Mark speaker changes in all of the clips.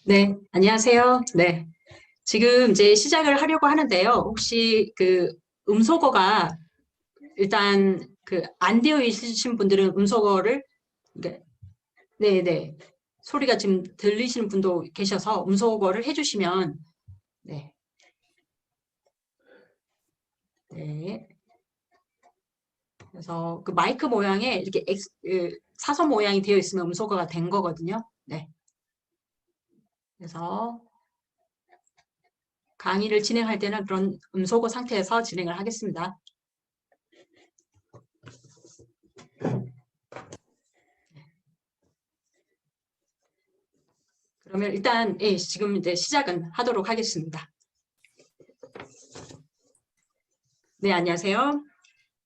Speaker 1: 네, 안녕하세요. 네. 지금 이제 시작을 하려고 하는데요. 혹시 그 음소거가 일단 그 안 되어 있으신 분들은 음소거를 네, 네, 네. 소리가 지금 들리시는 분도 계셔서 음소거를 해주시면 네, 네. 그래서 그 마이크 모양에 이렇게 사선 모양이 되어 있으면 음소거가 된 거거든요. 네. 그래서 강의를 진행할 때는 그런 음소거 상태에서 진행을 하겠습니다. 그러면 일단 예, 지금 이제 시작은 하도록 하겠습니다. 네, 안녕하세요.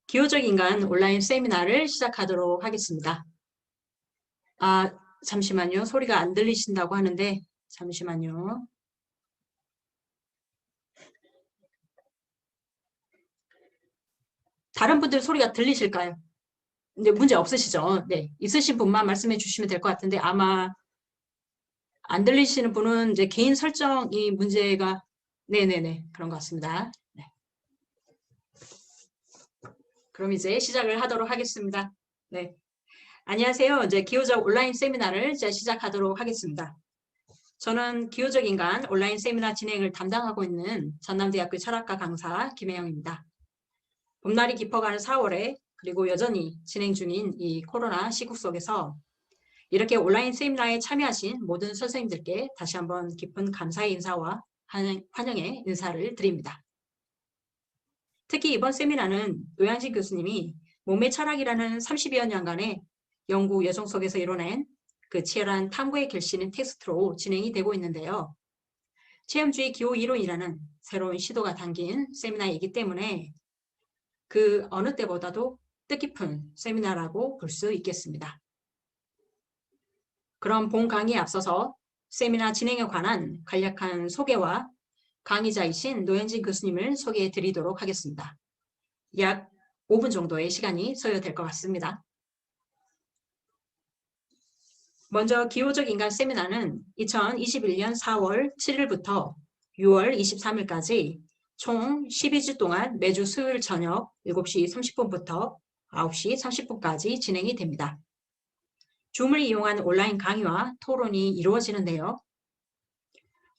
Speaker 1: 기호적 인간 온라인 세미나를 시작하도록 하겠습니다. 아, 잠시만요. 소리가 안 들리신다고 하는데 잠시만요. 다른 분들 소리가 들리실까요? 근데 문제 없으시죠? 네, 있으신 분만 말씀해 주시면 될 것 같은데 아마 안 들리시는 분은 이제 개인 설정이 문제가 네네네 그런 것 같습니다. 네. 그럼 이제 시작을 하도록 하겠습니다. 네. 안녕하세요. 이제 기호적 온라인 세미나를 이제 시작하도록 하겠습니다. 저는 기호적 인간 온라인 세미나 진행을 담당하고 있는 전남대학교 철학과 강사 김혜영입니다. 봄날이 깊어가는 4월에 그리고 여전히 진행 중인 이 코로나 시국 속에서 이렇게 온라인 세미나에 참여하신 모든 선생님들께 다시 한번 깊은 감사의 인사와 환영의 인사를 드립니다. 특히 이번 세미나는 노양진 교수님이 몸의 철학이라는 30여 년간의 연구 여정 속에서 이뤄낸 그 치열한 탐구의 결실인 텍스트로 진행이 되고 있는데요. 체험주의 기호 이론이라는 새로운 시도가 담긴 세미나이기 때문에 그 어느 때보다도 뜻깊은 세미나라고 볼 수 있겠습니다. 그럼 본 강의에 앞서서 세미나 진행에 관한 간략한 소개와 강의자이신 노현진 교수님을 소개해 드리도록 하겠습니다. 약 5분 정도의 시간이 소요될 것 같습니다. 먼저 기호적 인간 세미나는 2021년 4월 7일부터 6월 23일까지 총 12주 동안 매주 수요일 저녁 7시 30분부터 9시 30분까지 진행이 됩니다. 줌을 이용한 온라인 강의와 토론이 이루어지는데요.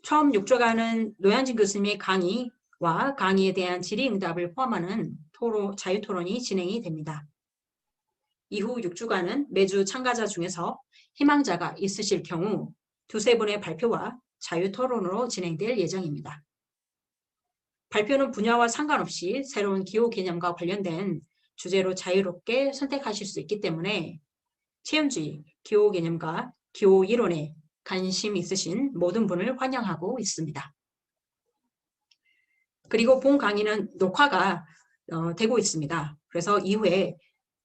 Speaker 1: 처음 6주간은 노양진 교수님의 강의와 강의에 대한 질의응답을 포함하는 자유토론이 진행이 됩니다. 이후 6주간은 매주 참가자 중에서 희망자가 있으실 경우 두세 분의 발표와 자유토론으로 진행될 예정입니다. 발표는 분야와 상관없이 새로운 기호 개념과 관련된 주제로 자유롭게 선택하실 수 있기 때문에 체험주의, 기호 개념과 기호 이론에 관심 있으신 모든 분을 환영하고 있습니다. 그리고 본 강의는 녹화가 되고 있습니다. 그래서 이후에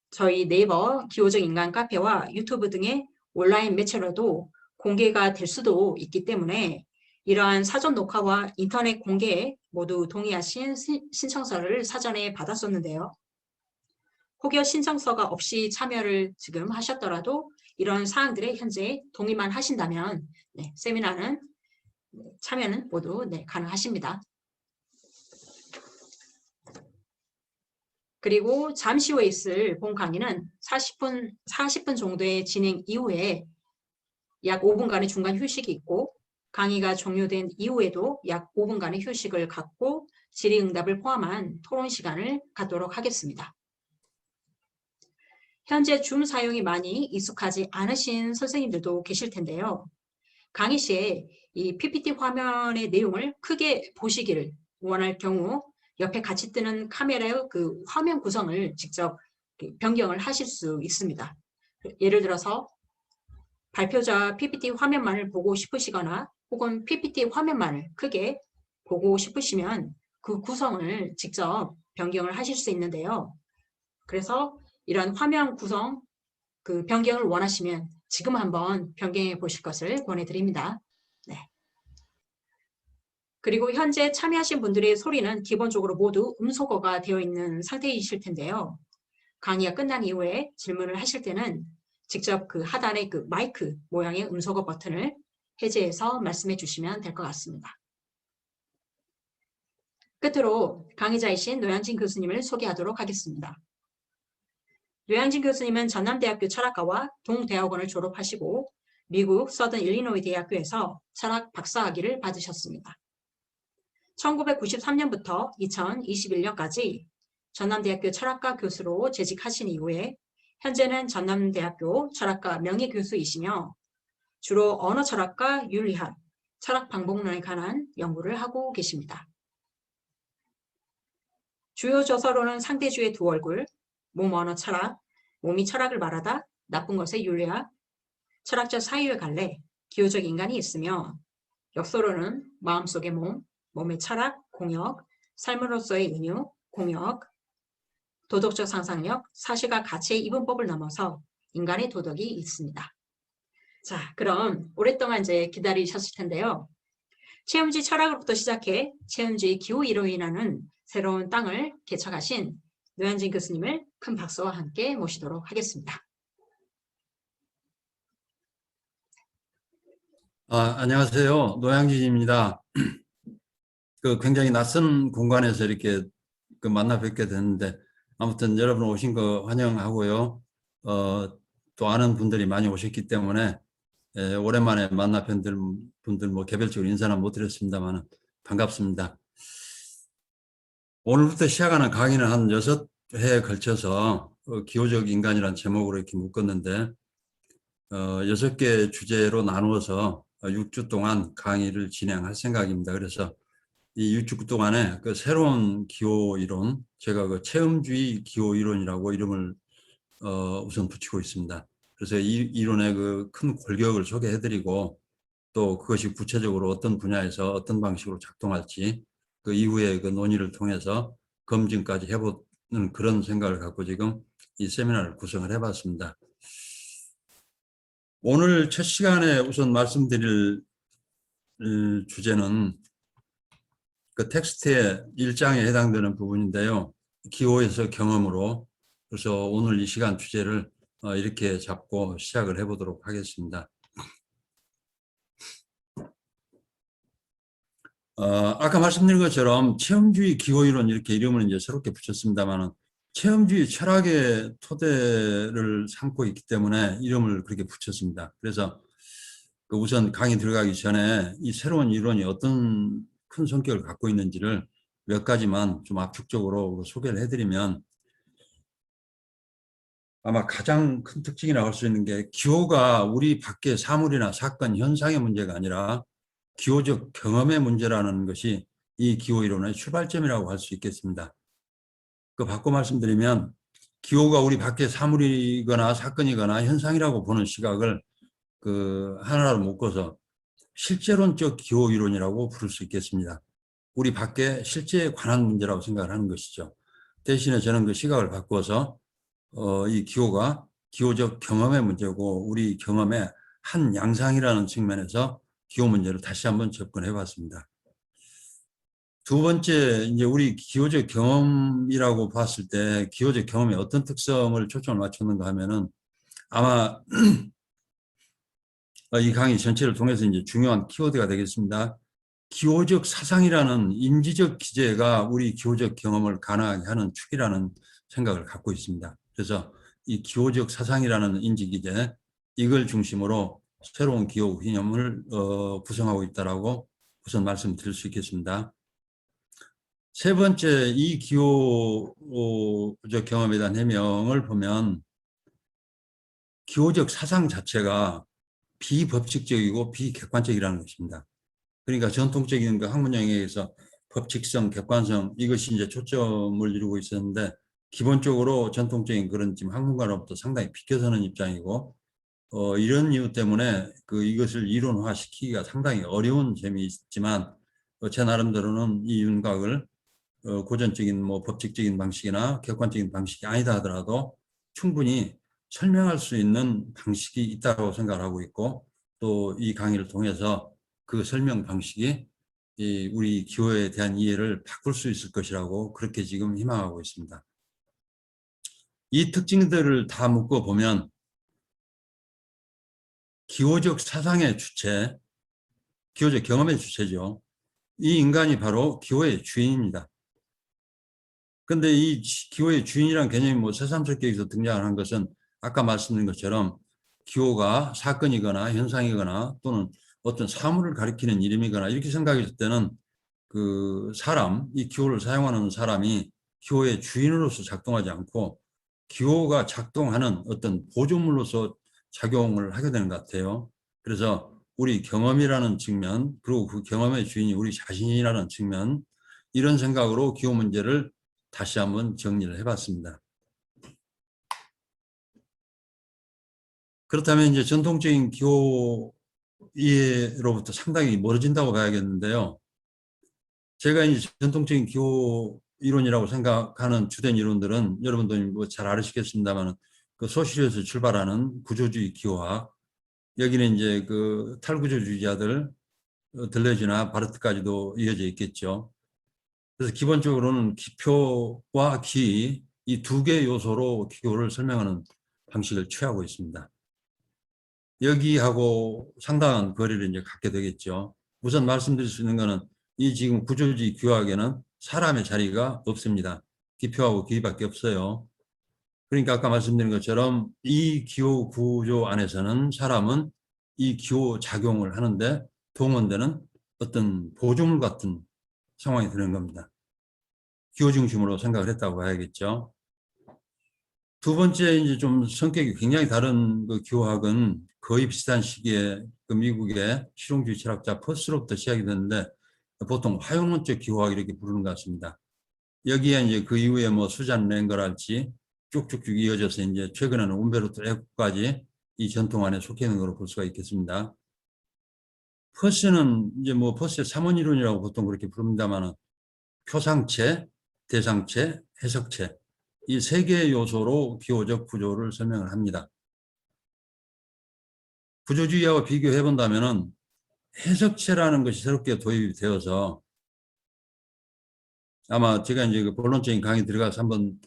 Speaker 1: 저희 네이버 기호적 인간 카페와 유튜브 등의 온라인 매체로도 공개가 될 수도 있기 때문에 이러한 사전 녹화와 인터넷 공개에 모두 동의하신 신청서를 사전에 받았었는데요. 혹여 신청서가 없이 참여를 지금 하셨더라도 이런 사항들에 현재 동의만 하신다면 세미나는 참여는 모두 가능하십니다. 그리고 잠시 후에 있을 본 강의는 40분 정도의 진행 이후에 약 5분간의 중간 휴식이 있고 강의가 종료된 이후에도 약 5분간의 휴식을 갖고 질의응답을 포함한 토론 시간을 갖도록 하겠습니다. 현재 줌 사용이 많이 익숙하지 않으신 선생님들도 계실 텐데요. 강의 시에 이 PPT 화면의 내용을 크게 보시기를 원할 경우 옆에 같이 뜨는 카메라의 그 화면 구성을 직접 변경을 하실 수 있습니다. 예를 들어서 발표자 PPT 화면만을 보고 싶으시거나 혹은 PPT 화면만을 크게 보고 싶으시면 그 구성을 직접 변경을 하실 수 있는데요. 그래서 이런 화면 구성 그 변경을 원하시면 지금 한번 변경해 보실 것을 권해드립니다. 네. 그리고 현재 참여하신 분들의 소리는 기본적으로 모두 음소거가 되어 있는 상태이실 텐데요. 강의가 끝난 이후에 질문을 하실 때는 직접 그 하단의 그 마이크 모양의 음소거 버튼을 해제해서 말씀해 주시면 될 것 같습니다. 끝으로 강의자이신 노양진 교수님을 소개하도록 하겠습니다. 노양진 교수님은 전남대학교 철학과와 동대학원을 졸업하시고 미국 서든 일리노이 대학교에서 철학 박사학위를 받으셨습니다. 1993년부터 2021년까지 전남대학교 철학과 교수로 재직하신 이후에 현재는 전남대학교 철학과 명예교수이시며 주로 언어철학과 윤리학, 철학방법론에 관한 연구를 하고 계십니다. 주요 저서로는 상대주의 두 얼굴, 몸 언어 철학, 몸이 철학을 말하다, 나쁜 것의 윤리학, 철학적 사유의 갈래, 기호적 인간이 있으며 역서로는 마음속의 몸, 몸의 철학, 공역, 삶으로서의 은유, 공역, 도덕적 상상력, 사실과 가치의 이분법을 넘어서 인간의 도덕이 있습니다. 자, 그럼 오랫동안 이제 기다리셨을 텐데요. 체험주의 철학으로부터 시작해 체험주의 기후 이론이라는 새로운 땅을 개척하신 노양진 교수님을 큰 박수와 함께 모시도록 하겠습니다.
Speaker 2: 안녕하세요. 노양진입니다. 굉장히 낯선 공간에서 이렇게 만나 뵙게 됐는데 아무튼 여러분 오신 거 환영하고요. 또 아는 분들이 많이 오셨기 때문에 오랜만에 만나 뵌 분들 뭐 개별적으로 인사는 못 드렸습니다만 반갑습니다. 오늘부터 시작하는 강의는 한 6회에 걸쳐서 기호적 인간이라는 제목으로 이렇게 묶었는데 6개 주제로 나누어서 6주 동안 강의를 진행할 생각입니다. 그래서 이 6주 동안에 그 새로운 기호 이론, 제가 그 체험주의 기호 이론이라고 이름을 우선 붙이고 있습니다. 그래서 이 이론의 그 큰 골격을 소개해드리고 또 그것이 구체적으로 어떤 분야에서 어떤 방식으로 작동할지 그 이후에 그 논의를 통해서 검증까지 해보는 그런 생각을 갖고 지금 이 세미나를 구성을 해봤습니다. 오늘 첫 시간에 우선 말씀드릴 주제는 그 텍스트의 1장에 해당되는 부분인데요. 기호에서 경험으로. 그래서 오늘 이 시간 주제를 이렇게 잡고 시작을 해보도록 하겠습니다. 아까 말씀드린 것처럼 체험주의 기호이론 이렇게 이름을 이제 새롭게 붙였습니다만은 체험주의 철학의 토대를 삼고 있기 때문에 이름을 그렇게 붙였습니다. 그래서 우선 강의 들어가기 전에 이 새로운 이론이 어떤 큰 성격을 갖고 있는지를 몇 가지만 좀 압축적으로 소개를 해드리면 아마 가장 큰 특징이라고 할 수 있는 게 기호가 우리 밖의 사물이나 사건, 현상의 문제가 아니라 기호적 경험의 문제라는 것이 이 기호 이론의 출발점이라고 할 수 있겠습니다. 그 바꿔 말씀드리면 기호가 우리 밖의 사물이거나 사건이거나 현상이라고 보는 시각을 그 하나로 묶어서 실제론적 기호 이론이라고 부를 수 있겠습니다. 우리 밖에 실제에 관한 문제라고 생각을 하는 것이죠. 대신에 저는 그 시각을 바꿔서 이 기호가 기호적 경험의 문제고 우리 경험의 한 양상이라는 측면에서 기호 문제를 다시 한번 접근해 봤습니다. 두 번째, 이제 우리 기호적 경험이라고 봤을 때 기호적 경험에 어떤 특성을 초점을 맞췄는가 하면은 아마 이 강의 전체를 통해서 이제 중요한 키워드가 되겠습니다. 기호적 사상이라는 인지적 기제가 우리 기호적 경험을 가능하게 하는 축이라는 생각을 갖고 있습니다. 그래서 이 기호적 사상이라는 인지 기제, 이걸 중심으로 새로운 기호 개념을 구성하고 있다라고 우선 말씀드릴 수 있겠습니다. 세 번째, 이 기호적 경험에 대한 해명을 보면 기호적 사상 자체가 비법칙적이고 비객관적이라는 것입니다. 그러니까 전통적인 그 학문형에 의해서 법칙성, 객관성 이것이 이제 초점을 이루고 있었는데 기본적으로 전통적인 그런 지금 학문가로부터 상당히 비껴서는 입장이고 이런 이유 때문에 이것을 이론화시키기가 상당히 어려운 점이 있지만 제 나름대로는 이 윤곽을 고전적인 뭐 법칙적인 방식이나 객관적인 방식이 아니다 하더라도 충분히 설명할 수 있는 방식이 있다고 생각을 하고 있고 또 이 강의를 통해서 그 설명 방식이 우리 기호에 대한 이해를 바꿀 수 있을 것이라고 그렇게 지금 희망하고 있습니다. 이 특징들을 다 묶어보면 기호적 사상의 주체, 기호적 경험의 주체죠. 이 인간이 바로 기호의 주인입니다. 근데 이 기호의 주인이라는 개념이 뭐 새삼스럽게 등장한 것은 아까 말씀드린 것처럼 기호가 사건이거나 현상이거나 또는 어떤 사물을 가리키는 이름이거나 이렇게 생각했을 때는 그 사람, 이 기호를 사용하는 사람이 기호의 주인으로서 작동하지 않고 기호가 작동하는 어떤 보조물로서 작용을 하게 되는 것 같아요. 그래서 우리 경험이라는 측면, 그리고 그 경험의 주인이 우리 자신이라는 측면, 이런 생각으로 기호 문제를 다시 한번 정리를 해봤습니다. 그렇다면 이제 전통적인 기호 이해로부터 상당히 멀어진다고 봐야겠는데요. 제가 이제 전통적인 기호 이론이라고 생각하는 주된 이론들은 여러분들이 뭐 잘 아시겠습니다만 그 소시리에서 출발하는 구조주의 기호학, 여기는 이제 그 탈구조주의자들 들레즈나 바르트까지도 이어져 있겠죠. 그래서 기본적으로는 기표와 기, 이 두 개의 요소로 기호를 설명하는 방식을 취하고 있습니다. 여기하고 상당한 거리를 이제 갖게 되겠죠. 우선 말씀드릴 수 있는 것은 이 지금 구조주의 기호학에는 사람의 자리가 없습니다. 기표하고 기밖에 없어요. 그러니까 아까 말씀드린 것처럼 이 기호 구조 안에서는 사람은 이 기호 작용을 하는데 동원되는 어떤 보조물 같은 상황이 되는 겁니다. 기호 중심으로 생각을 했다고 봐야겠죠. 두 번째 이제 좀 성격이 굉장히 다른 그 기호학은 거의 비슷한 시기에 그 미국의 실용주의 철학자 퍼스로부터 시작이 됐는데 보통 화용론적 기호학 이렇게 부르는 것 같습니다. 여기에 이제 그 이후에 뭐 수잔 랭거랄지 쭉쭉쭉 이어져서 이제 최근에는 움베르토 에코까지 이 전통 안에 속해 있는 걸로 볼 수가 있겠습니다. 퍼스는 이제 뭐 퍼스의 3원 이론이라고 보통 그렇게 부릅니다만은 표상체, 대상체, 해석체 이 세 개의 요소로 기호적 구조를 설명을 합니다. 구조주의하고 비교해 본다면은 해석체라는 것이 새롭게 도입이 되어서 아마 제가 이제 그 본론적인 강의 들어가서 한번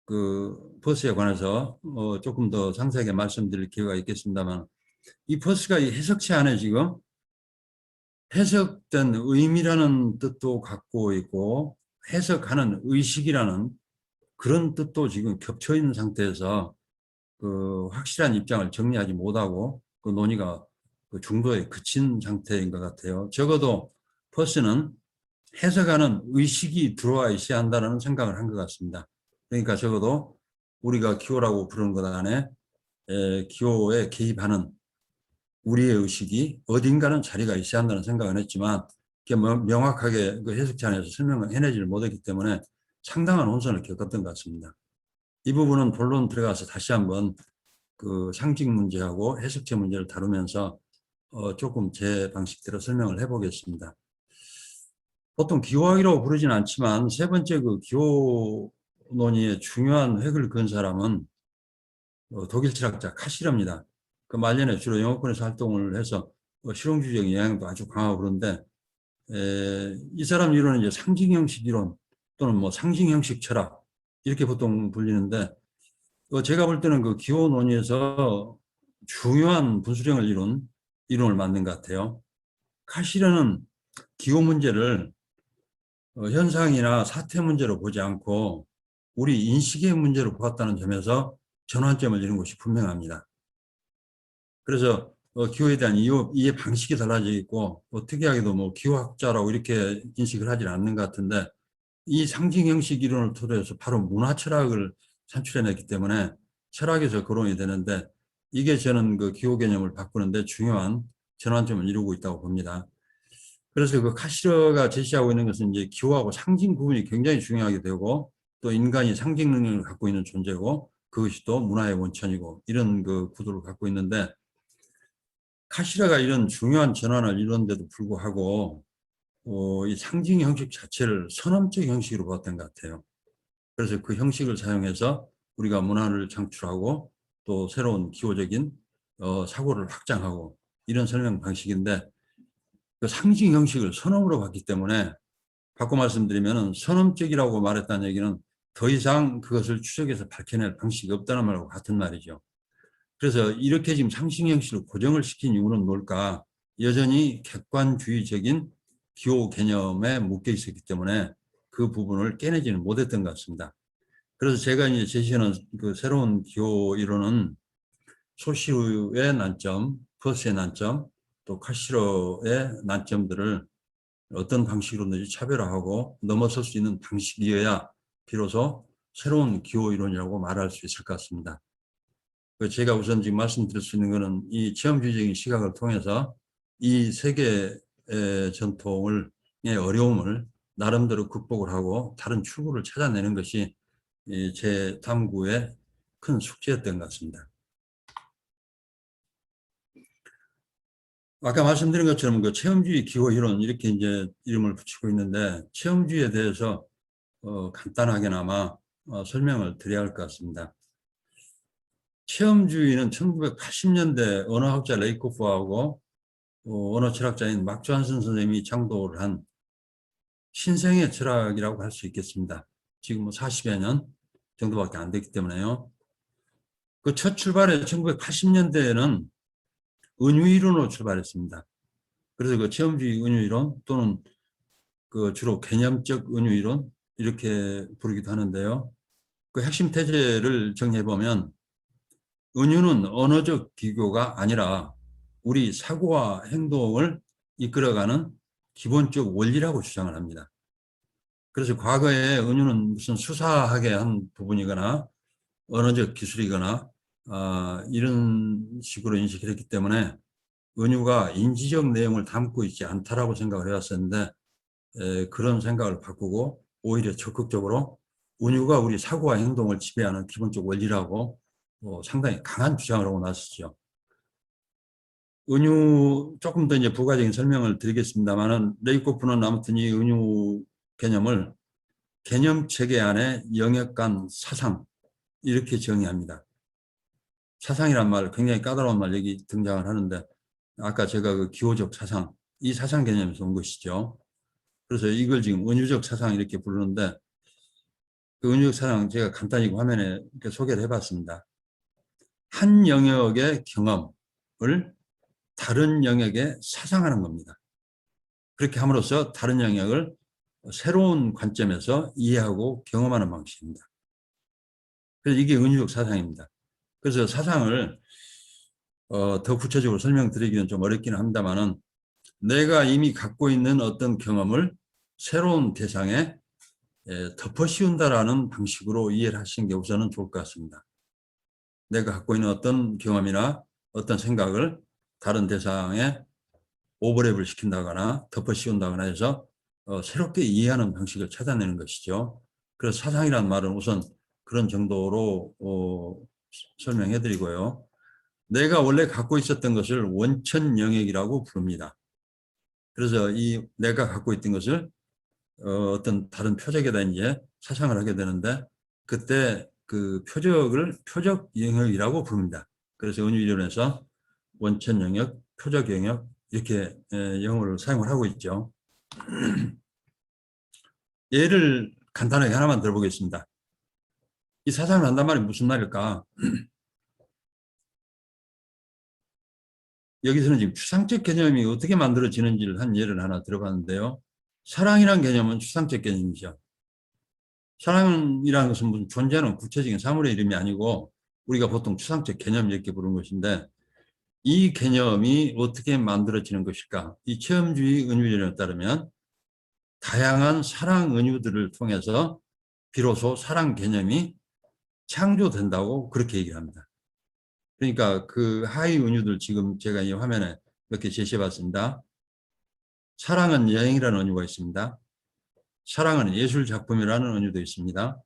Speaker 2: 그 퍼스에 관해서 조금 더 상세하게 말씀드릴 기회가 있겠습니다만 이 퍼스가 이 해석체 안에 지금 해석된 의미라는 뜻도 갖고 있고 해석하는 의식이라는 그런 뜻도 지금 겹쳐 있는 상태에서 그 확실한 입장을 정리하지 못하고 그 논의가 그 중도에 그친 상태인 것 같아요. 적어도 퍼스는 해석하는 의식이 들어와 있어야 한다는 생각을 한 것 같습니다. 그러니까 적어도 우리가 기호라고 부르는 것 안에 기호에 개입하는 우리의 의식이 어딘가는 자리가 있어야 한다는 생각은 했지만 명확하게 그 해석체 안에서 설명을 해내지를 못했기 때문에 상당한 혼선을 겪었던 것 같습니다. 이 부분은 본론 들어가서 다시 한번 그 상징 문제하고 해석체 문제를 다루면서 조금 제 방식대로 설명을 해보겠습니다. 보통 기호학이라고 부르지는 않지만 세 번째 그 기호 논의의 중요한 획을 그은 사람은 독일 철학자 카시르입니다. 그 말년에 주로 영어권에서 활동을 해서 실용주의적 영향도 아주 강하고 그런데 이 사람 이론은 이제 상징 형식 이론 또는 뭐 상징 형식 철학 이렇게 보통 불리는데 제가 볼 때는 그 기호 논의에서 중요한 분수령을 이룬 이론을 만든 것 같아요. 카시르는 기호 문제를 현상이나 사태 문제로 보지 않고 우리 인식의 문제로 보았다는 점에서 전환점을 이룬 것이 분명합니다. 그래서 기호에 대한 이해 방식이 달라져 있고 특이하게도 뭐 기호학자라고 이렇게 인식을 하지 않는 것 같은데 이 상징 형식 이론을 토대로 해서 바로 문화 철학을 산출해냈기 때문에 철학에서 거론이 되는데 이게 저는 그 기호 개념을 바꾸는데 중요한 전환점을 이루고 있다고 봅니다. 그래서 그 카시르가 제시하고 있는 것은 이제 기호하고 상징 구분이 굉장히 중요하게 되고 또 인간이 상징 능력을 갖고 있는 존재고 그것이 또 문화의 원천이고 이런 그 구도를 갖고 있는데 카시르가 이런 중요한 전환을 이루는데도 불구하고 이 상징 형식 자체를 선언적 형식으로 봤던 것 같아요. 그래서 그 형식을 사용해서 우리가 문화를 창출하고 또 새로운 기호적인 사고를 확장하고 이런 설명 방식인데 그 상징 형식을 선언으로 봤기 때문에 바꿔 말씀드리면 선언적이라고 말했다는 얘기는 더 이상 그것을 추적해서 밝혀낼 방식이 없다는 말하고 같은 말이죠. 그래서 이렇게 지금 상징 형식을 고정을 시킨 이유는 뭘까? 여전히 객관주의적인 기호 개념에 묶여 있었기 때문에 그 부분을 깨내지는 못했던 것 같습니다. 그래서 제가 이제 제시하는 그 새로운 기호 이론은 소시의 난점, 퍼스의 난점, 또 카시로의 난점들을 어떤 방식으로든지 차별화하고 넘어설 수 있는 방식이어야 비로소 새로운 기호 이론이라고 말할 수 있을 것 같습니다. 제가 우선 지금 말씀드릴 수 있는 것은 이 체험주의적인 시각을 통해서 이 세계의 전통의 어려움을 나름대로 극복을 하고 다른 출구를 찾아내는 것이 제 탐구의 큰 숙제였던 것 같습니다. 아까 말씀드린 것처럼 그 체험주의 기호 이론 이렇게 이제 이름을 붙이고 있는데 체험주의에 대해서 간단하게나마 설명을 드려야 할 것 같습니다. 체험주의는 1980년대 언어학자 레이코프하고 언어 철학자인 막 존슨 선생님이 창도를 한 신생의 철학이라고 할 수 있겠습니다. 지금 40여 년 정도밖에 안 됐기 때문에요. 그 첫 출발에 1980년대에는 은유이론으로 출발했습니다. 그래서 그 체험주의 은유이론 또는 그 주로 개념적 은유이론 이렇게 부르기도 하는데요. 그 핵심 태제를 정리해보면 은유는 언어적 기교가 아니라 우리 사고와 행동을 이끌어가는 기본적 원리라고 주장을 합니다. 그래서 과거에 은유는 무슨 수사하게 한 부분이거나 언어적 기술이거나 이런 식으로 인식을 했기 때문에 은유가 인지적 내용을 담고 있지 않다라고 생각을 해왔었는데 그런 생각을 바꾸고 오히려 적극적으로 은유가 우리 사고와 행동을 지배하는 기본적 원리라고 상당히 강한 주장을 하고 나섰죠. 은유 조금 더 이제 부가적인 설명을 드리겠습니다만은 레이코프는 아무튼 이 은유 개념을 개념 체계 안에 영역 간 사상 이렇게 정의합니다. 사상이란 말 굉장히 까다로운 말 여기 등장을 하는데 아까 제가 그 기호적 사상 이 사상 개념에서 온 것이죠. 그래서 이걸 지금 은유적 사상 이렇게 부르는데 그 은유적 사상 제가 간단히 화면에 이렇게 소개를 해봤습니다. 한 영역의 경험을 다른 영역에 사상하는 겁니다. 그렇게 함으로써 다른 영역을 새로운 관점에서 이해하고 경험하는 방식입니다. 그래서 이게 은유적 사상입니다. 그래서 사상을 더 구체적으로 설명드리기는 좀 어렵긴 합니다만은 내가 이미 갖고 있는 어떤 경험을 새로운 대상에 덮어 씌운다라는 방식으로 이해를 하시는 게 우선은 좋을 것 같습니다. 내가 갖고 있는 어떤 경험이나 어떤 생각을 다른 대상에 오버랩을 시킨다거나 덮어 씌운다거나 해서 새롭게 이해하는 방식을 찾아내는 것이죠. 그래서 사상이라는 말은 우선 그런 정도로 설명해 드리고요. 내가 원래 갖고 있었던 것을 원천 영역이라고 부릅니다. 그래서 이 내가 갖고 있던 것을 어떤 다른 표적에다 이제 사상을 하게 되는데 그때 그 표적을 표적 영역이라고 부릅니다. 그래서 은유이론에서 원천 영역, 표적 영역 이렇게 영어를 사용을 하고 있죠. 예를 간단하게 하나만 들어보겠습니다. 이 사상을 한단 말이 무슨 말일까? 여기서는 지금 추상적 개념이 어떻게 만들어지는지를 한 예를 하나 들어봤는데요. 사랑이란 개념은 추상적 개념이죠. 사랑이라는 것은 무슨 존재하는 구체적인 사물의 이름이 아니고 우리가 보통 추상적 개념 이렇게 부르는 것인데 이 개념이 어떻게 만들어지는 것일까? 이 체험주의 은유론에 따르면 다양한 사랑 은유들을 통해서 비로소 사랑 개념이 창조된다고 그렇게 얘기를 합니다. 그러니까 그 하위 은유들 지금 제가 이 화면에 몇 개 제시해 봤습니다. 사랑은 여행이라는 은유가 있습니다. 사랑은 예술 작품이라는 은유도 있습니다.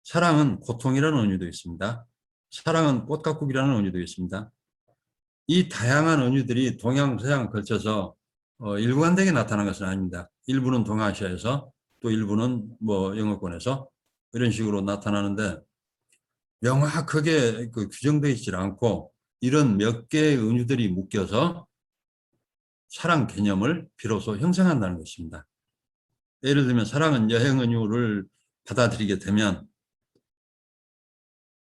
Speaker 2: 사랑은 고통이라는 은유도 있습니다. 사랑은 꽃가꾸기라는 은유도 있습니다. 이 다양한 은유들이 동양, 서양을 걸쳐서 일관되게 나타난 것은 아닙니다. 일부는 동아시아에서 또 일부는 뭐 영어권에서 이런 식으로 나타나는데 명확하게 규정되어 있지 않고 이런 몇 개의 은유들이 묶여서 사랑 개념을 비로소 형성한다는 것입니다. 예를 들면 사랑은 여행 은유를 받아들이게 되면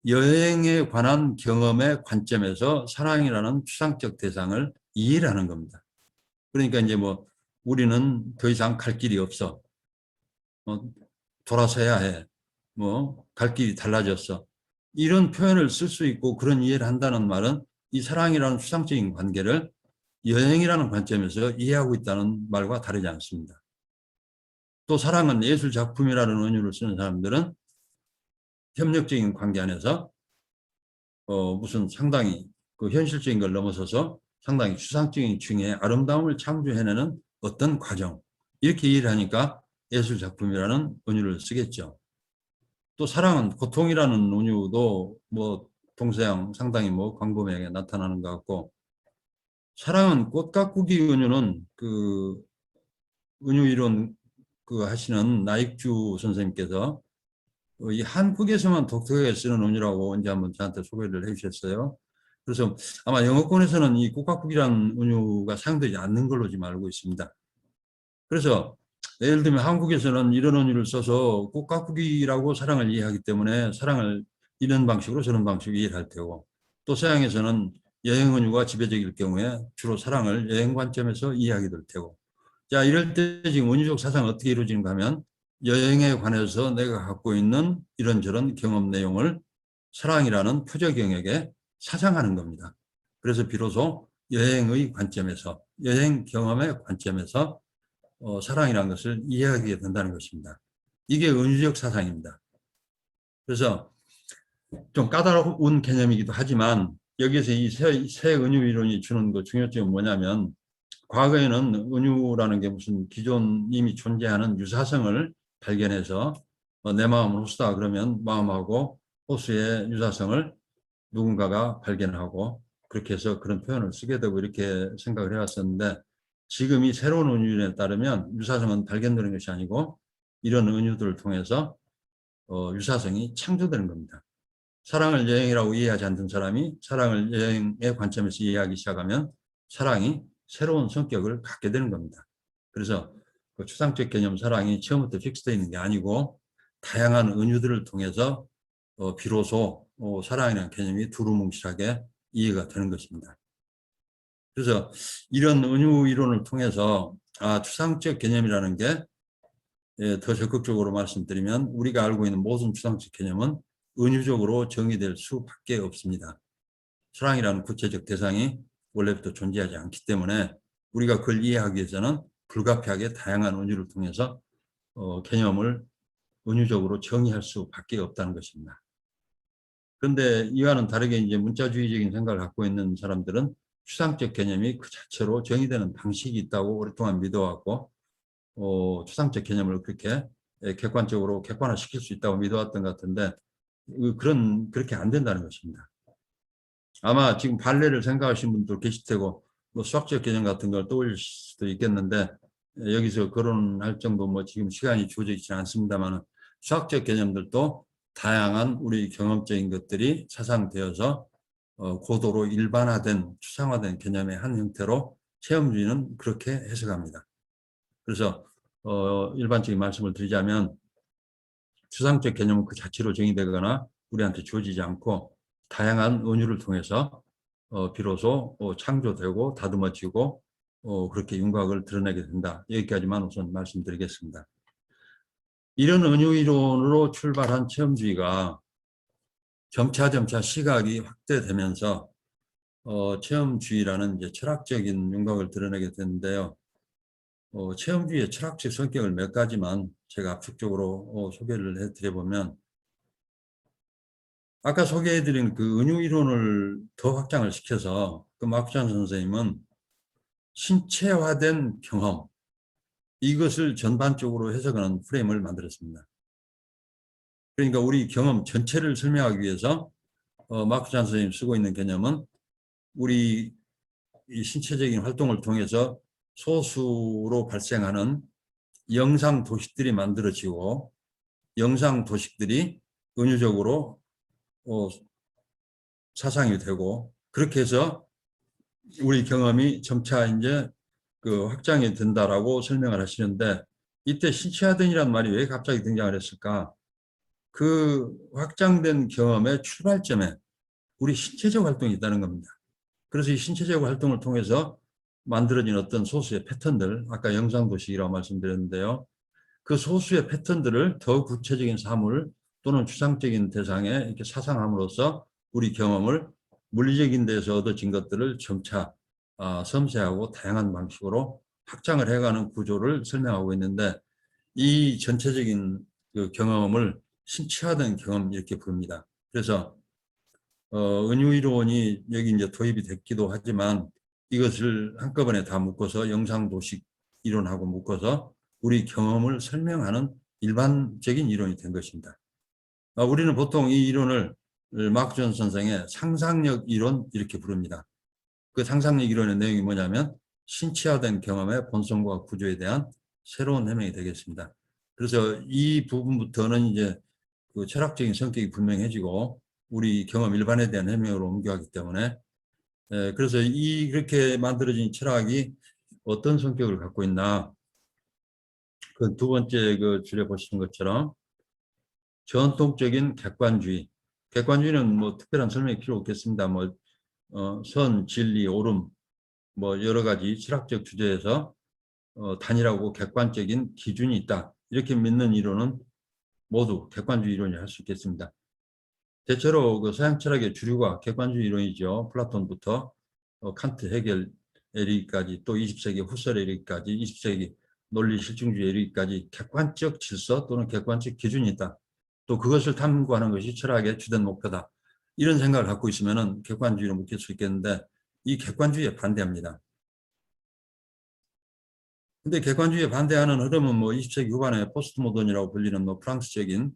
Speaker 2: 여행에 관한 경험의 관점에서 사랑이라는 추상적 대상을 이해를 하는 겁니다. 그러니까 이제 뭐 우리는 더 이상 갈 길이 없어. 돌아서야 해. 뭐 갈 길이 달라졌어. 이런 표현을 쓸 수 있고 그런 이해를 한다는 말은 이 사랑이라는 추상적인 관계를 여행이라는 관점에서 이해하고 있다는 말과 다르지 않습니다. 또 사랑은 예술 작품이라는 은유를 쓰는 사람들은 협력적인 관계 안에서 무슨 상당히 그 현실적인 걸 넘어서서 상당히 추상적인 중에 아름다움을 창조해내는 어떤 과정, 이렇게 이해를 하니까 예술 작품이라는 은유를 쓰겠죠. 또 사랑은 고통이라는 은유도 뭐 동서양 상당히 뭐 광범위하게 나타나는 것 같고, 사랑은 꽃 가꾸기 은유는 그 은유 이론 그 하시는 나익주 선생님께서 이 한국에서만 독특하게 쓰는 은유라고 언제 한번 저한테 소개를 해주셨어요. 그래서 아마 영어권에서는 이 꽃가꾸기라는 은유가 사용되지 않는 걸로 지금 알고 있습니다. 그래서 예를 들면 한국에서는 이런 은유를 써서 꽃가꾸기라고 사랑을 이해하기 때문에 사랑을 이런 방식으로 저런 방식으로 이해를 할 테고, 또 서양에서는 여행 은유가 지배적일 경우에 주로 사랑을 여행 관점에서 이해하게 될 테고, 자, 이럴 때 지금 은유적 사상은 어떻게 이루어지는가 하면 여행에 관해서 내가 갖고 있는 이런저런 경험 내용을 사랑이라는 표적 영역에 사상하는 겁니다. 그래서 비로소 여행의 관점에서, 여행 경험의 관점에서 사랑이라는 것을 이해하게 된다는 것입니다. 이게 은유적 사상입니다. 그래서 좀 까다로운 개념이기도 하지만 여기서 이 새 은유 이론이 주는 그 중요점은 뭐냐면, 과거에는 은유라는 게 무슨 기존 이미 존재하는 유사성을 발견해서 내 마음은 호수다 그러면 마음하고 호수의 유사성을 누군가가 발견하고 그렇게 해서 그런 표현을 쓰게 되고 이렇게 생각을 해왔었는데, 지금 이 새로운 은유에 따르면 유사성은 발견되는 것이 아니고 이런 은유들을 통해서 유사성이 창조되는 겁니다. 사랑을 여행이라고 이해하지 않던 사람이 사랑을 여행의 관점에서 이해하기 시작하면 사랑이 새로운 성격을 갖게 되는 겁니다. 그래서 그 추상적 개념 사랑이 처음부터 픽스되어 있는 게 아니고 다양한 은유들을 통해서 비로소 사랑이라는 개념이 두루뭉실하게 이해가 되는 것입니다. 그래서 이런 은유 이론을 통해서 추상적 개념이라는 게 더 적극적으로 말씀드리면 우리가 알고 있는 모든 추상적 개념은 은유적으로 정의될 수밖에 없습니다. 사랑이라는 구체적 대상이 원래부터 존재하지 않기 때문에 우리가 그걸 이해하기 위해서는 불가피하게 다양한 은유를 통해서 개념을 은유적으로 정의할 수밖에 없다는 것입니다. 그런데 이와는 다르게 이제 문자주의적인 생각을 갖고 있는 사람들은 추상적 개념이 그 자체로 정의되는 방식이 있다고 오랫동안 믿어왔고, 추상적 개념을 그렇게 객관적으로 객관화시킬 수 있다고 믿어왔던 것 같은데, 그렇게 안 된다는 것입니다. 아마 지금 발레를 생각하시는 분도 계실 테고 뭐 수학적 개념 같은 걸 떠올릴 수도 있겠는데, 여기서 거론할 정도 뭐 지금 시간이 주어져 있지 않습니다만 수학적 개념들도 다양한 우리 경험적인 것들이 사상되어서 고도로 일반화된 추상화된 개념의 한 형태로 체험주의는 그렇게 해석합니다. 그래서 일반적인 말씀을 드리자면 추상적 개념은 그 자체로 정의되거나 우리한테 주어지지 않고 다양한 은유를 통해서 비로소 창조되고 다듬어지고 그렇게 윤곽을 드러내게 된다. 여기까지만 우선 말씀드리겠습니다. 이런 은유 이론으로 출발한 체험주의가 점차 시각이 확대되면서 체험주의라는 이제 철학적인 윤곽을 드러내게 되는데요. 체험주의의 철학적 성격을 몇 가지만 제가 압축적으로 소개를 해드려보면, 아까 소개해드린 그 은유 이론을 더 확장을 시켜서 그 마크찬 선생님은 신체화된 경험, 이것을 전반적으로 해석하는 프레임을 만들었습니다. 그러니까 우리 경험 전체를 설명하기 위해서 마크찬 선생님이 쓰고 있는 개념은 우리 이 신체적인 활동을 통해서 소수로 발생하는 영상 도식들이 만들어지고 영상 도식들이 은유적으로 사상이 되고 그렇게 해서 우리 경험이 점차 이제 그 확장이 된다라고 설명을 하시는데, 이때 신체화된이라는 말이 왜 갑자기 등장을 했을까? 그 확장된 경험의 출발점에 우리 신체적 활동이 있다는 겁니다. 그래서 이 신체적 활동을 통해서 만들어진 어떤 소수의 패턴들, 아까 영상도식이라고 말씀드렸는데요. 그 소수의 패턴들을 더 구체적인 사물 또는 추상적인 대상에 이렇게 사상함으로써 우리 경험을 물리적인 데서 얻어진 것들을 점차 섬세하고 다양한 방식으로 확장을 해가는 구조를 설명하고 있는데, 이 전체적인 그 경험을 신체화된 경험 이렇게 부릅니다. 그래서 은유이론이 여기 이제 도입이 됐기도 하지만 이것을 한꺼번에 다 묶어서 영상도식 이론하고 묶어서 우리 경험을 설명하는 일반적인 이론이 된 것입니다. 우리는 보통 이 이론을 마크 존 선생의 상상력 이론 이렇게 부릅니다. 그 상상력 이론의 내용이 뭐냐면 신체화된 경험의 본성과 구조에 대한 새로운 해명이 되겠습니다. 그래서 이 부분부터는 이제 그 철학적인 성격이 분명해지고 우리 경험 일반에 대한 해명으로 옮겨가기 때문에, 그래서 이렇게 만들어진 철학이 어떤 성격을 갖고 있나, 그 두 번째 그 줄에 보시는 것처럼 전통적인 객관주의. 객관주의는 뭐 특별한 설명이 필요 없겠습니다. 뭐 선, 진리, 옳음, 뭐 여러 가지 철학적 주제에서 단일하고 객관적인 기준이 있다, 이렇게 믿는 이론은 모두 객관주의 이론이라 할 수 있겠습니다. 대체로 그 서양 철학의 주류가 객관주의 이론이죠. 플라톤부터 칸트, 헤겔 에리까지, 또 20세기 후설 에리까지, 20세기 논리 실증주의 에리까지 객관적 질서 또는 객관적 기준이 있다, 또 그것을 탐구하는 것이 철학의 주된 목표다, 이런 생각을 갖고 있으면 객관주의로 묶일 수 있겠는데, 이 객관주의에 반대합니다. 근데 객관주의에 반대하는 흐름은 뭐 20세기 후반에 포스트 모던이라고 불리는 뭐 프랑스적인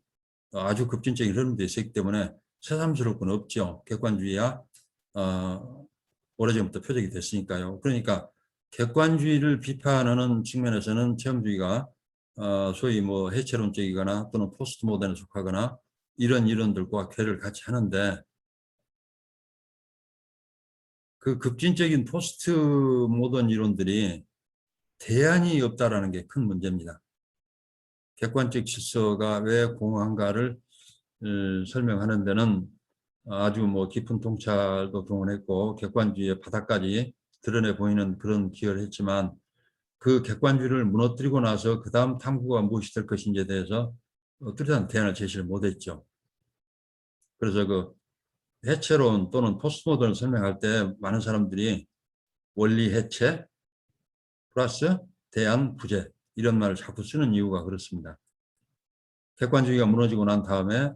Speaker 2: 아주 급진적인 흐름도 있었기 때문에 새삼스러울 건 없죠. 객관주의야 오래전부터 표적이 됐으니까요. 그러니까 객관주의를 비판하는 측면에서는 체험주의가 소위 뭐 해체론적이거나 또는 포스트 모던에 속하거나 이런 이론들과 괴를 같이 하는데, 그 급진적인 포스트 모던 이론들이 대안이 없다라는 게 큰 문제입니다. 객관적 질서가 왜 공허한가를 설명하는 데는 아주 뭐 깊은 통찰도 동원했고 객관주의의 바닥까지 드러내 보이는 그런 기여를 했지만, 그 객관주의를 무너뜨리고 나서 그 다음 탐구가 무엇이 될 것인지에 대해서 뚜렷한 대안을 제시를 못했죠. 그래서 그 해체론 또는 포스트모던을 설명할 때 많은 사람들이 원리 해체 플러스 대안 부재, 이런 말을 자꾸 쓰는 이유가 그렇습니다. 객관주의가 무너지고 난 다음에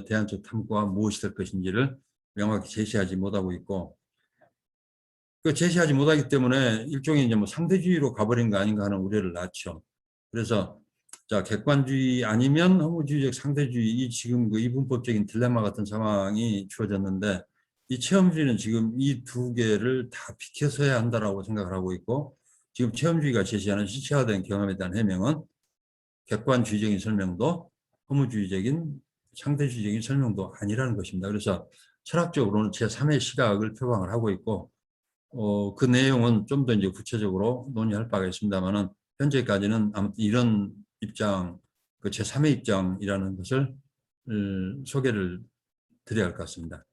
Speaker 2: 대안적 탐구가 무엇이 될 것인지를 명확히 제시하지 못하고 있고, 그 제시하지 못하기 때문에 일종의 이제 뭐 상대주의로 가버린 거 아닌가 하는 우려를 낳죠. 그래서 자, 객관주의 아니면 허무주의적 상대주의, 이 지금 그 이분법적인 딜레마 같은 상황이 주어졌는데, 이 체험주의는 지금 이 두 개를 다 비켜서야 한다라고 생각을 하고 있고, 지금 체험주의가 제시하는 실체화된 경험에 대한 해명은 객관주의적인 설명도 허무주의적인 상대주의적인 설명도 아니라는 것입니다. 그래서 철학적으로는 제3의 시각을 표방을 하고 있고, 그 내용은 좀 더 이제 구체적으로 논의할 바가 있습니다만은, 현재까지는 아무튼 이런 입장, 그 제3의 입장이라는 것을 소개를 드려야 할 것 같습니다.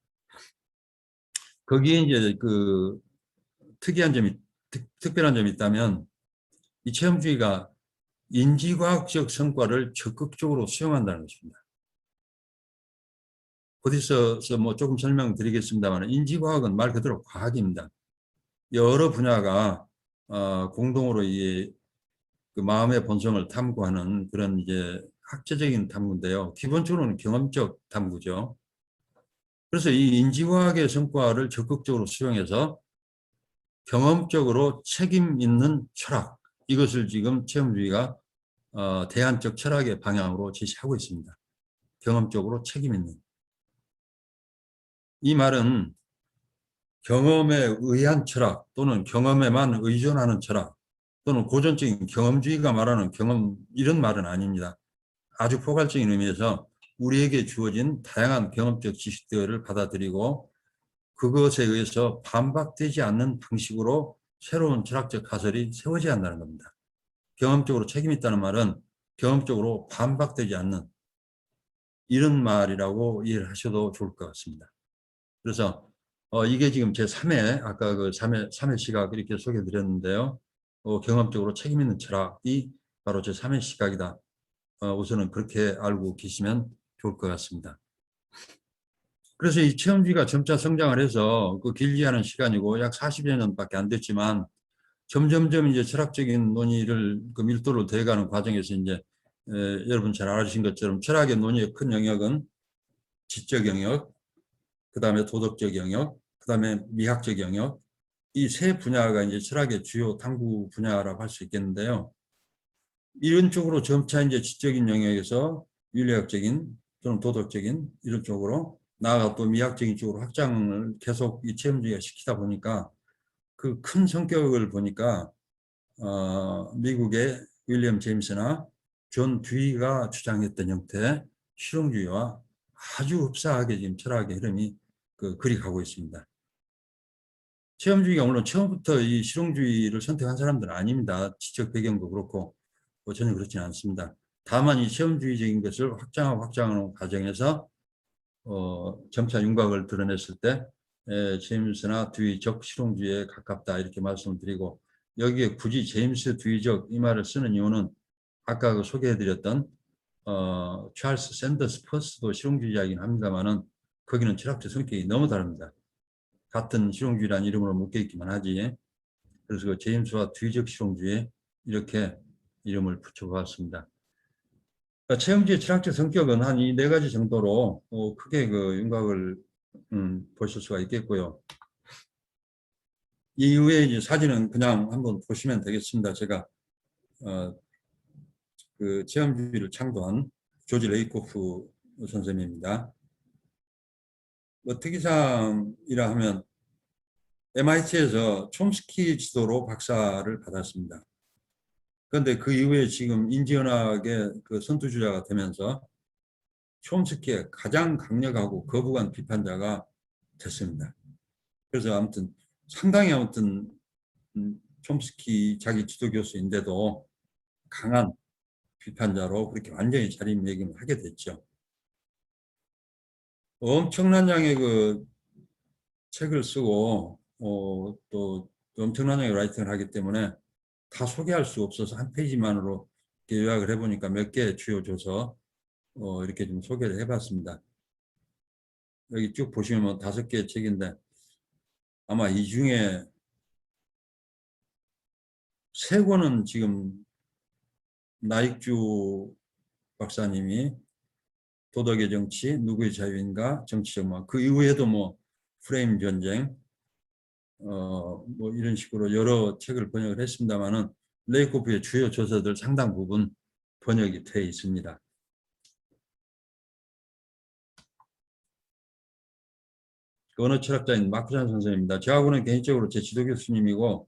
Speaker 2: 거기에 이제 그 특이한 점이, 특별한 점이 있다면, 이 체험주의가 인지과학적 성과를 적극적으로 수용한다는 것입니다. 어디서 뭐 조금 설명드리겠습니다만, 인지과학은 말 그대로 과학입니다. 여러 분야가 공동으로 그 마음의 본성을 탐구하는 그런 이제 학제적인 탐구인데요. 기본적으로는 경험적 탐구죠. 그래서 이 인지과학의 성과를 적극적으로 수용해서 경험적으로 책임 있는 철학, 이것을 지금 체험주의가 대안적 철학의 방향으로 제시하고 있습니다. 경험적으로 책임 있는. 이 말은 경험에 의한 철학 또는 경험에만 의존하는 철학 또는 고전적인 경험주의가 말하는 경험, 이런 말은 아닙니다. 아주 포괄적인 의미에서 우리에게 주어진 다양한 경험적 지식들을 받아들이고 그것에 의해서 반박되지 않는 방식으로 새로운 철학적 가설이 세워져야 한다는 겁니다. 경험적으로 책임 있다는 말은 경험적으로 반박되지 않는, 이런 말이라고 이해를 하셔도 좋을 것 같습니다. 그래서 이게 지금 제 3회, 아까 그 3회 시각 이렇게 소개해 드렸는데요. 경험적으로 책임 있는 철학이 바로 제 3회 시각이다. 우선은 그렇게 알고 계시면 좋을 것 같습니다. 그래서 이 체험주의가 점차 성장을 해서 그 길지 않은 시간이고 약 40여 년밖에 안 됐지만 점점점 이제 철학적인 논의를 그 밀도로 더해가는 과정에서 이제 여러분 잘 알아주신 것처럼 철학의 논의의 큰 영역은 지적 영역, 그 다음에 도덕적 영역, 그 다음에 미학적 영역, 이 세 분야가 이제 철학의 주요 탐구 분야라고 할 수 있겠는데요. 이런 쪽으로 점차 이제 지적인 영역에서 윤리학적인 또는 도덕적인 이런 쪽으로 나아가 또 미학적인 쪽으로 확장을 계속 이 체험주의가 시키다 보니까 그 큰 성격을 보니까 미국의 윌리엄 제임스나 존 듀이가 주장했던 형태의 실용주의와 아주 흡사하게 지금 철학의 흐름이 그리 가고 있습니다. 체험주의가 물론 처음부터 이 실용주의를 선택한 사람들은 아닙니다. 지적 배경도 그렇고 전혀 그렇지는 않습니다. 다만 이 체험주의적인 것을 확장하는 과정에서 점차 윤곽을 드러냈을 때 제임스나 듀이적 실용주의에 가깝다 이렇게 말씀을 드리고 여기에 굳이 제임스 듀이적 이 말을 쓰는 이유는 아까 그 소개해드렸던 찰스 샌더스 퍼스도 실용주의자이긴 합니다만은 거기는 철학적 성격이 너무 다릅니다. 같은 실용주의라는 이름으로 묶여있기만 하지. 그래서 그 제임스와 듀이적 실용주의 이렇게 이름을 붙여보았습니다. 그러니까 체험주의 철학적 성격은 한 이 네 가지 정도로 크게 그 윤곽을 보실 수가 있겠고요. 이후에 이제 사진은 그냥 한번 보시면 되겠습니다. 제가 그 체험주의를 창조한 조지 레이코프 선생님입니다. 특이사항이라 하면 MIT에서 촘스키 지도로 박사를 받았습니다. 그런데 그 이후에 지금 인지언학의 그 선두주자가 되면서 촘스키의 가장 강력하고 거부감 비판자가 됐습니다. 그래서 아무튼 상당히 아무튼 촘스키 자기 지도 교수인데도 강한 비판자로 그렇게 완전히 자리매김을 하게 됐죠. 엄청난 양의 그 책을 쓰고 또 엄청난 양의 라이팅을 하기 때문에 다 소개할 수 없어서 한 페이지만으로 요약을 해보니까 몇 개 주요 줘서 이렇게 좀 소개를 해봤습니다. 여기 쭉 보시면 5개의 책인데 아마 이 중에 3권은 지금 나익주 박사님이 도덕의 정치, 누구의 자유인가, 정치적 막 그 이후에도 뭐 프레임 전쟁 뭐 이런 식으로 여러 책을 번역을 했습니다만은 레이코프의 주요 저서들 상당 부분 번역이 돼 있습니다. 언어 철학자인 마크잔 선생입니다. 저하고는 개인적으로 제 지도 교수님이고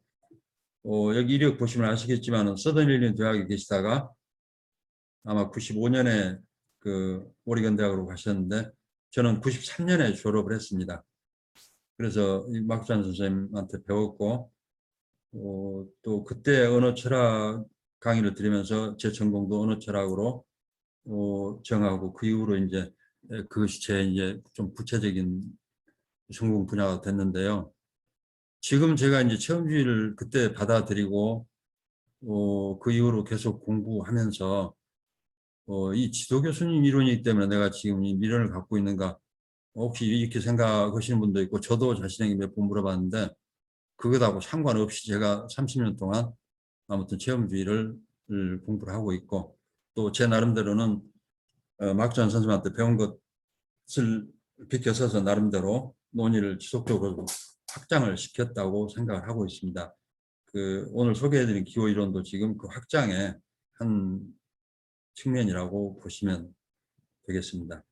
Speaker 2: 여기 이력 보시면 아시겠지만 서던 일리노이 대학에 계시다가 아마 95년에 그 오리건 대학으로 가셨는데 저는 93년에 졸업을 했습니다. 그래서 이 마크잔 선생님한테 배웠고 또 그때 언어 철학 강의를 들으면서 제 전공도 언어 철학으로 정하고 그 이후로 이제 그것이 제 이제 좀 구체적인 전공 분야가 됐는데요. 지금 제가 이제 체험주의를 그때 받아들이고 그 이후로 계속 공부하면서 이 지도 교수님 이론이기 때문에 내가 지금 이 미련을 갖고 있는가 혹시 이렇게 생각하시는 분도 있고 저도 자신에게 몇 번 물어봤는데 그것하고 상관없이 제가 30년 동안 아무튼 체험주의를 공부를 하고 있고 또 제 나름대로는 막전 선생님한테 배운 것을 비껴서서 나름대로 논의를 지속적으로 확장을 시켰다고 생각을 하고 있습니다. 오늘 소개해드린 기호 이론도 지금 그 확장의 한 측면이라고 보시면 되겠습니다.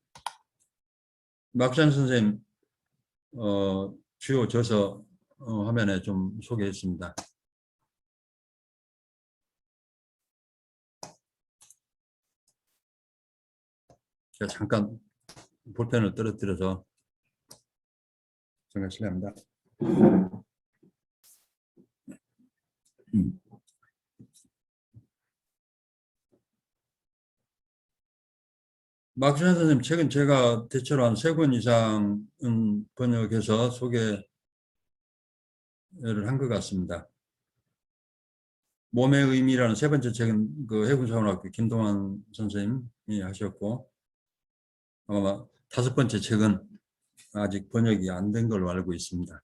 Speaker 2: 막전 선생님 주요 저서 화면에 좀 소개했습니다. 제가 잠깐 볼펜을 떨어뜨려서 정말 실례합니다. 막수환 선생님 책은 제가 대체로 한 3권 이상은 번역해서 소개를 한 것 같습니다. 몸의 의미라는 3번째 책은 그 해군사관학교 김동환 선생님이 하셨고, 아마 5번째 책은 아직 번역이 안 된 걸로 알고 있습니다.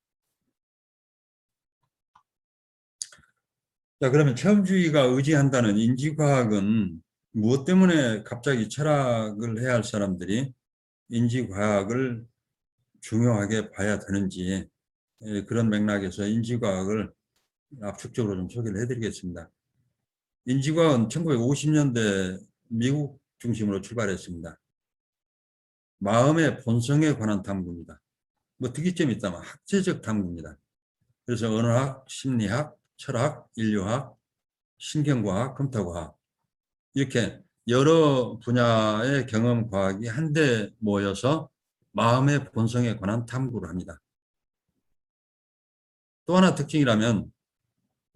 Speaker 2: 자, 그러면 체험주의가 의지한다는 인지과학은 무엇 때문에 갑자기 철학을 해야 할 사람들이 인지과학을 중요하게 봐야 되는지, 그런 맥락에서 인지과학을 압축적으로 좀 소개를 해드리겠습니다. 인지과학은 1950년대 미국 중심으로 출발했습니다. 마음의 본성에 관한 탐구입니다. 뭐 특이점이 있다면 학제적 탐구입니다. 그래서 언어학, 심리학, 철학, 인류학, 신경과학, 검토과학 이렇게 여러 분야의 경험과학이 한데 모여서 마음의 본성에 관한 탐구를 합니다. 또 하나 특징이라면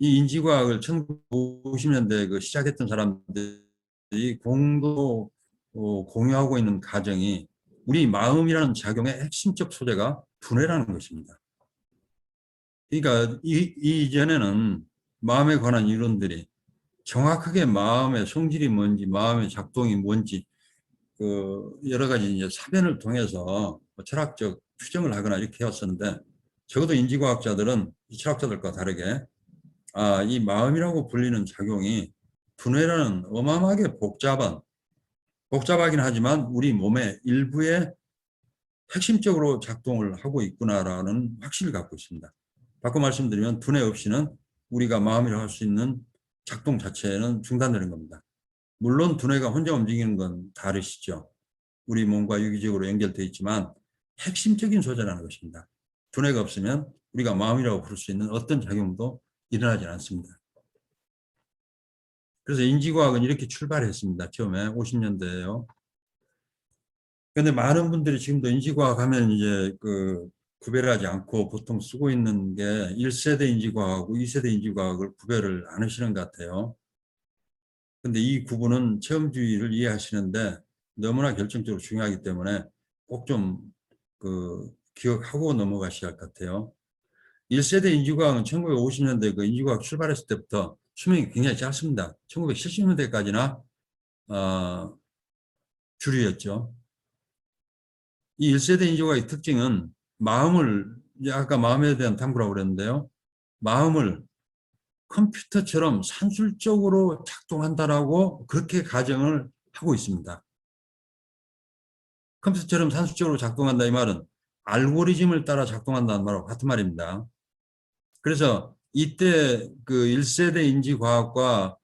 Speaker 2: 이 인지과학을 1950년대에 시작했던 사람들이 공유하고 있는 가정이 우리 마음이라는 작용의 핵심적 소재가 두뇌라는 것입니다. 그러니까 이전에는 마음에 관한 이론들이 정확하게 마음의 성질이 뭔지, 마음의 작동이 뭔지, 여러 가지 이제 사변을 통해서 철학적 추정을 하거나 이렇게 해왔었는데, 적어도 인지과학자들은 이 철학자들과 다르게, 이 마음이라고 불리는 작용이 두뇌라는 어마어마하게 복잡하긴 하지만 우리 몸의 일부에 핵심적으로 작동을 하고 있구나라는 확신을 갖고 있습니다. 바꿔 말씀드리면 두뇌 없이는 우리가 마음이라고 할 수 있는 작동 자체는 중단되는 겁니다. 물론 두뇌가 혼자 움직이는 건 다르시죠. 우리 몸과 유기적으로 연결되어 있지만 핵심적인 소재라는 것입니다. 두뇌가 없으면 우리가 마음이라고 부를 수 있는 어떤 작용도 일어나지 않습니다. 그래서 인지과학은 이렇게 출발했습니다. 처음에 50년대에요. 그런데 많은 분들이 지금도 인지과학 하면 이제 구별하지 않고 보통 쓰고 있는 게 1세대 인지과학하고 2세대 인지과학을 구별을 안 하시는 것 같아요. 근데 이 구분은 체험주의를 이해하시는데 너무나 결정적으로 중요하기 때문에 꼭 좀 기억하고 넘어가셔야 할 것 같아요. 1세대 인지과학은 1950년대 인지과학 출발했을 때부터 수명이 굉장히 짧습니다. 1970년대까지나 주류였죠. 이 1세대 인지과학의 특징은 아까 마음에 대한 탐구라고 그랬는데요. 마음을 컴퓨터처럼 산술적으로 작동한다라고 그렇게 가정을 하고 있습니다. 컴퓨터처럼 산술적으로 작동한다 이 말은 알고리즘을 따라 작동한다는 말하고 같은 말입니다. 그래서 이때 1세대 인지과학과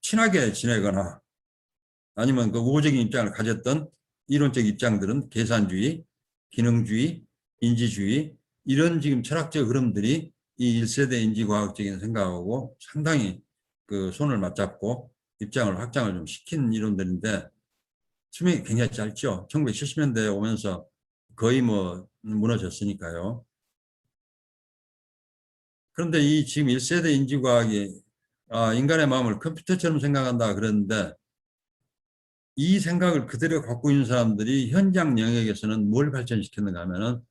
Speaker 2: 친하게 지내거나 아니면 우호적인 입장을 가졌던 이론적 입장들은 계산주의, 기능주의, 인지주의 이런 지금 철학적 흐름들이 이 1세대 인지과학적인 생각하고 상당히 손을 맞잡고 입장을 확장을 좀 시킨 이론들인데 수명이 굉장히 짧죠. 1970년대에 오면서 거의 무너졌으니까요. 그런데 이 지금 1세대 인지과학이 인간의 마음을 컴퓨터처럼 생각한다 그랬는데 이 생각을 그대로 갖고 있는 사람들이 현장 영역에서는 뭘 발전시켰는가 하면은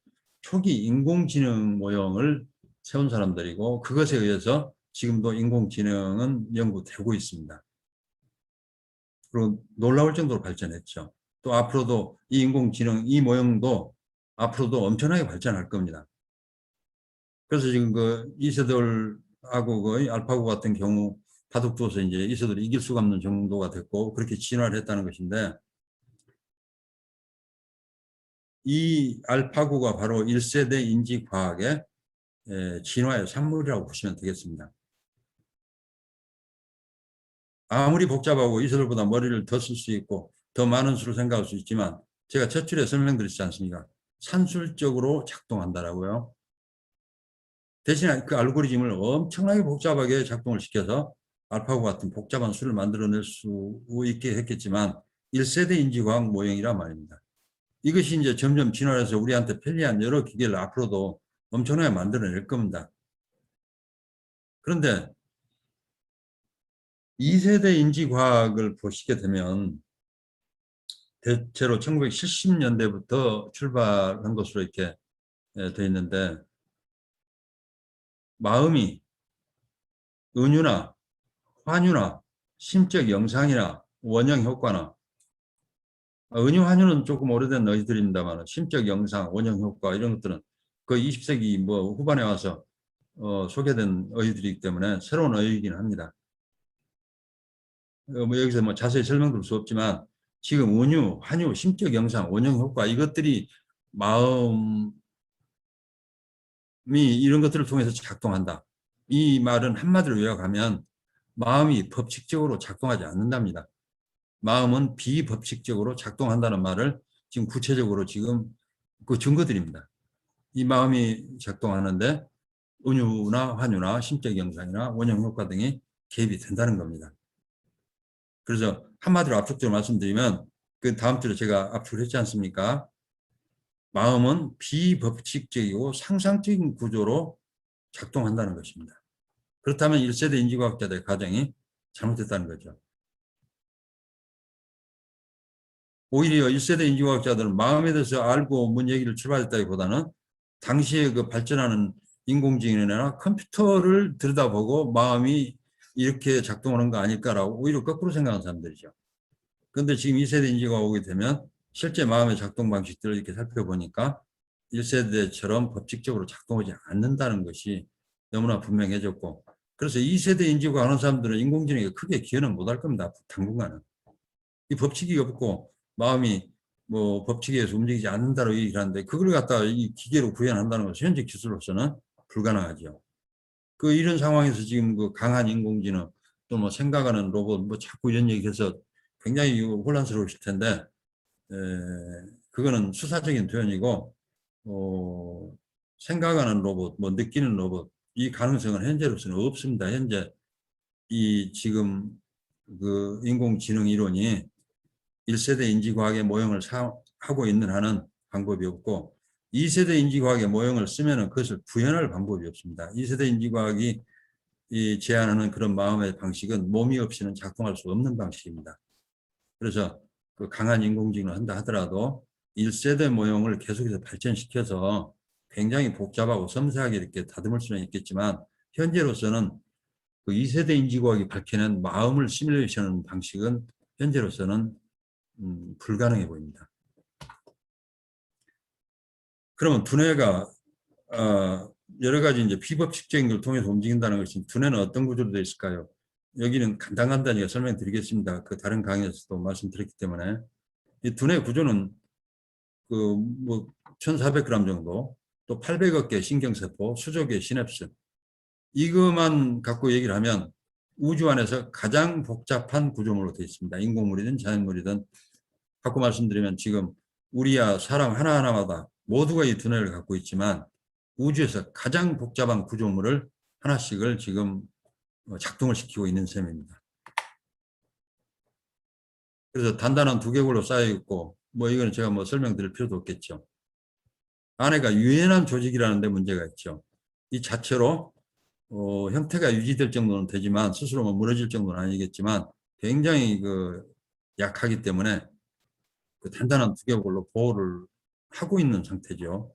Speaker 2: 초기 인공지능 모형을 세운 사람들이고 그것에 의해서 지금도 인공지능은 연구되고 있습니다. 그리고 놀라울 정도로 발전했죠. 또 앞으로도 이 인공지능, 이 모형도 앞으로도 엄청나게 발전할 겁니다. 그래서 지금 이세돌하고 알파고 같은 경우 바둑두어서 이제 이세돌이 이길 수가 없는 정도가 됐고 그렇게 진화를 했다는 것인데 이 알파고가 바로 1세대 인지과학의 진화의 산물이라고 보시면 되겠습니다. 아무리 복잡하고 이세돌보다 머리를 더 쓸 수 있고 더 많은 수를 생각할 수 있지만 제가 첫 줄에 설명드렸지 않습니까? 산술적으로 작동한다라고요. 대신에 그 알고리즘을 엄청나게 복잡하게 작동을 시켜서 알파고 같은 복잡한 수를 만들어낼 수 있게 했겠지만 1세대 인지과학 모형이란 말입니다. 이것이 이제 점점 진화해서 우리한테 편리한 여러 기계를 앞으로도 엄청나게 만들어낼 겁니다. 그런데 2세대 인지과학을 보시게 되면 대체로 1970년대부터 출발한 것으로 이렇게 되어 있는데, 마음이 은유나 환유나 심적 영상이나 원형 효과나, 은유 환유는 조금 오래된 어휘들입니다만 심적 영상, 원형 효과 이런 것들은 그 20세기 뭐 후반에 와서 소개된 어휘들이기 때문에 새로운 어휘이긴 합니다. 뭐 여기서 뭐 자세히 설명드릴 수 없지만 지금 은유, 환유, 심적 영상, 원형 효과 이것들이 마음이 이런 것들을 통해서 작동한다. 이 말은 한마디로 요약하면 마음이 법칙적으로 작동하지 않는답니다. 마음은 비법칙적으로 작동한다는 말을 지금 구체적으로 지금 그 증거드립니다. 이 마음이 작동하는데 은유나 환유나 심적 영상이나 원형 효과 등이 개입이 된다는 겁니다. 그래서 한마디로 압축적으로 말씀드리면 그 다음 주에 제가 압축을 했지 않습니까? 마음은 비법칙적이고 상상적인 구조로 작동한다는 것입니다. 그렇다면 1세대 인지과학자들의 가정이 잘못됐다는 거죠. 오히려 1세대 인지과학자들은 마음에 대해서 알고 문 얘기를 출발했다기보다는 당시에 그 발전하는 인공지능이나 컴퓨터를 들여다보고 마음이 이렇게 작동하는 거 아닐까라고 오히려 거꾸로 생각하는 사람들이죠. 그런데 지금 2세대 인지가 오게 되면 실제 마음의 작동 방식들을 이렇게 살펴보니까 1세대처럼 법칙적으로 작동하지 않는다는 것이 너무나 분명해졌고, 그래서 2세대 인지가 하는 사람들은 인공지능에 크게 기여는 못할 겁니다. 당분간은. 이 법칙이 없고 마음이 뭐 법칙에 의해서 움직이지 않는다고 얘기를 하는데 그걸 갖다가 이 기계로 구현한다는 것은 현재 기술로서는 불가능하죠. 그 이런 상황에서 지금 그 강한 인공지능 또 뭐 생각하는 로봇 뭐 자꾸 이런 얘기해서 굉장히 혼란스러우실 텐데 그거는 수사적인 표현이고 생각하는 로봇 뭐 느끼는 로봇 이 가능성은 현재로서는 없습니다. 현재 이 지금 그 인공지능 이론이 1세대 인지과학의 모형을 하고 있는 한은 방법이 없고 2세대 인지과학의 모형을 쓰면 그것을 구현할 방법이 없습니다. 2세대 인지과학이 제안하는 그런 마음의 방식은 몸이 없이는 작동할 수 없는 방식입니다. 그래서 그 강한 인공지능을 한다 하더라도 1세대 모형을 계속해서 발전시켜서 굉장히 복잡하고 섬세하게 이렇게 다듬을 수는 있겠지만 현재로서는 그 2세대 인지과학이 밝혀낸 마음을 시뮬레이션하는 방식은 현재로서는 불가능해 보입니다. 그러면 두뇌가 여러 가지 이제 비법칙적인 걸 통해서 움직인다는 것이 두뇌는 어떤 구조로 되어 있을까요? 여기는 간단히 설명드리겠습니다. 그 다른 강의에서도 말씀드렸기 때문에 이 두뇌 구조는 그 뭐 1,400g 정도, 또 800억 개 신경세포, 수조 개 시냅스 이것만 갖고 얘기를 하면 우주 안에서 가장 복잡한 구조물로 되어 있습니다. 인공물이든 자연물이든 갖고 말씀드리면 지금 우리야 사람 하나하나마다 모두가 이 두뇌를 갖고 있지만 우주에서 가장 복잡한 구조물을 하나씩을 지금 작동을 시키고 있는 셈입니다. 그래서 단단한 두개골로 쌓여 있고 뭐 이거는 제가 뭐 설명드릴 필요도 없겠죠. 안에가 유연한 조직이라는 데 문제가 있죠. 이 자체로 형태가 유지될 정도는 되지만 스스로 뭐 무너질 정도는 아니겠지만 굉장히 그 약하기 때문에 그 단단한 두개골로 보호를 하고 있는 상태죠.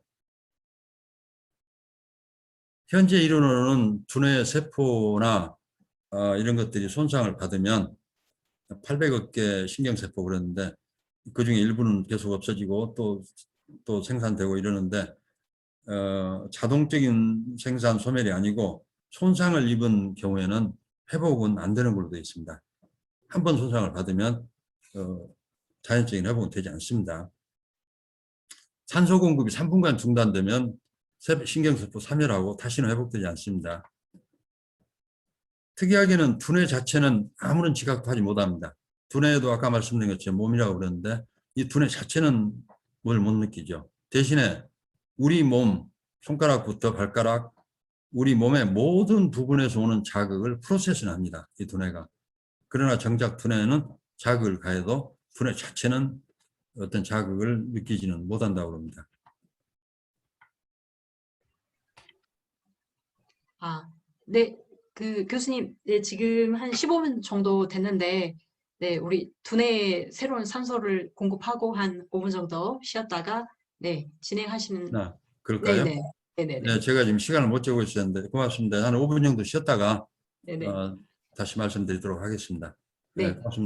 Speaker 2: 현재 이론으로는 두뇌 세포나 이런 것들이 손상을 받으면 800억 개 신경세포 그랬는데 그중에 일부는 계속 없어지고 또 생산되고 이러는데 자동적인 생산 소멸이 아니고 손상을 입은 경우에는 회복은 안 되는 걸로 되어 있습니다. 한 번 손상을 받으면 자연적인 회복은 되지 않습니다. 산소 공급이 3분간 중단되면 신경세포 사멸하고 다시는 회복되지 않습니다. 특이하게는 두뇌 자체는 아무런 지각도 하지 못합니다. 두뇌도 아까 말씀드린 것처럼 몸이라고 그러는데 이 두뇌 자체는 뭘 못 느끼죠. 대신에 우리 몸, 손가락부터 발가락, 우리 몸의 모든 부분에서 오는 자극을 프로세스는 합니다. 이 두뇌가. 그러나 정작 두뇌는 자극을 가해도 두뇌 자체는 어떤 자극을 느끼지는 못한다고 합니다.
Speaker 1: 네, 그 교수님, 네, 지금 한 15분 정도 됐는데 네, 우리 두뇌에 새로운 산소를 공급하고 한 5분 정도 쉬었다가 네, 진행하시는
Speaker 2: 그럴까요?
Speaker 1: 네네. 네네네.
Speaker 2: 네, 제가 지금 시간을 못 재고 있었는데 고맙습니다. 한 5분 정도 쉬었다가
Speaker 1: 네네.
Speaker 2: 다시 말씀드리도록 하겠습니다.
Speaker 1: 네.
Speaker 2: 네, 고맙습니다.